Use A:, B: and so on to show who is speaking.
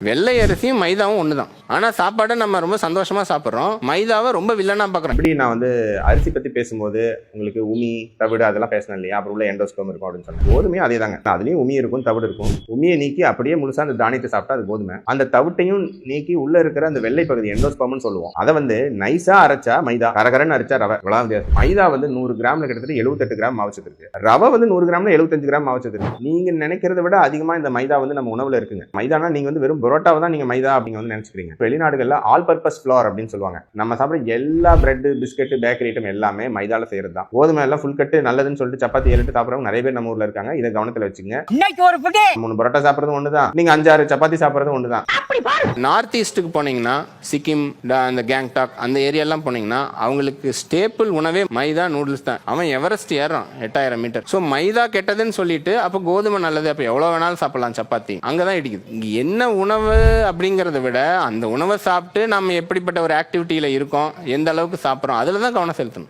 A: வெள்ளை அரிசியும் மைதாவும் ஒண்ணுதான். ஆனா சாப்பாடை நம்ம ரொம்ப சந்தோஷமா சாப்பிடுறோம், மைதாவை ரொம்ப வில்லனா பாக்குறோம்.
B: இப்படி நான் அரிசி பத்தி பேசும்போது உங்களுக்கு உமி தவிடு அதெல்லாம் பேசணும் இல்லையா, அப்புறம் உள்ள எண்டோஸ்பெர்ம் இருக்கும் அப்படின்னு சொன்னேன். கோதுமையும் அதே தாங்க, அதுலயும் உமி இருக்கும் தவிடு இருக்கும். உமியை நீக்கி அப்படியே முழுசா அந்த தானியத்தை சாப்பிட்டா அது கோதுமை. அந்த தவிட்டையும் நீக்கி உள்ள இருக்கிற அந்த வெள்ளை பகுதி எண்டோஸ்பெர்ம்னு சொல்லுவோம். அதை நைஸா அரைச்சா மைதா, கரகரன்னு அரைச்சா ரவை. மைதா 100 கிராம்ல கிட்டத்தட்ட 78 கிராம் மாவுச்சத்து இருக்கு. ரவை 100 கிராம்ல 75 கிராம் மாவுச்சத்து இருக்கு. நீங்க நினைக்கிறத விட அதிகமா இந்த மைதா நம்ம உணவுல இருக்குங்க. மைதானா நீங்க வெறும் பரோட்டாவை தான் நீங்க மைதா அப்படிங்க நினைச்சுக்கிறீங்க. வெளிநாடுகள்ல ஆல் பர்பஸ் ஃப்ளோர் அப்படின்னு சொல்லுவாங்க. நம்ம சாப்பிட்ற எல்லா பிரெட், பிஸ்கட், பேக்கரி ஐட்டம் எல்லாமே மைதால செய்யறது தான். கோதுமை எல்லாம் ஃபுல் கட்டு நல்லதுன்னு சொல்லிட்டு சப்பாத்தி 7 சாப்பிட்றவங்க நிறைய பேர் நம்ம ஊர்ல இருக்காங்க. இதை கவனத்துல வச்சுங்க. 3 பரோட்டா சாப்பிட்றது ஒண்ணுதான், நீங்க 5-6 சப்பாத்தி சாப்பிட்றது ஒண்ணுதான்.
A: நார்த் ஈஸ்ட்டுக்கு போனீங்கன்னா, சிக்கிம், அந்த கேங்டாக் அந்த ஏரியாலாம் போனீங்கன்னா அவங்களுக்கு ஸ்டேபிள் உணவே மைதா நூடுல்ஸ் தான். அவன் எவரெஸ்ட் ஏறான் 8000 மீட்டர். ஸோ மைதா கெட்டதுன்னு சொல்லிட்டு அப்போ கோதுமை நல்லது, அப்போ எவ்வளோ வேணாலும் சாப்பிடலாம் சப்பாத்தி. அங்கதான் இடிக்குது. இங்க என்ன உணவு அப்படிங்கிறத விட அந்த உணவை சாப்பிட்டு நம்ம எப்படிப்பட்ட ஒரு ஆக்டிவிட்டியில இருக்கோம், எந்த அளவுக்கு சாப்பிட்றோம், அதுல தான் கவனம் செலுத்தணும்.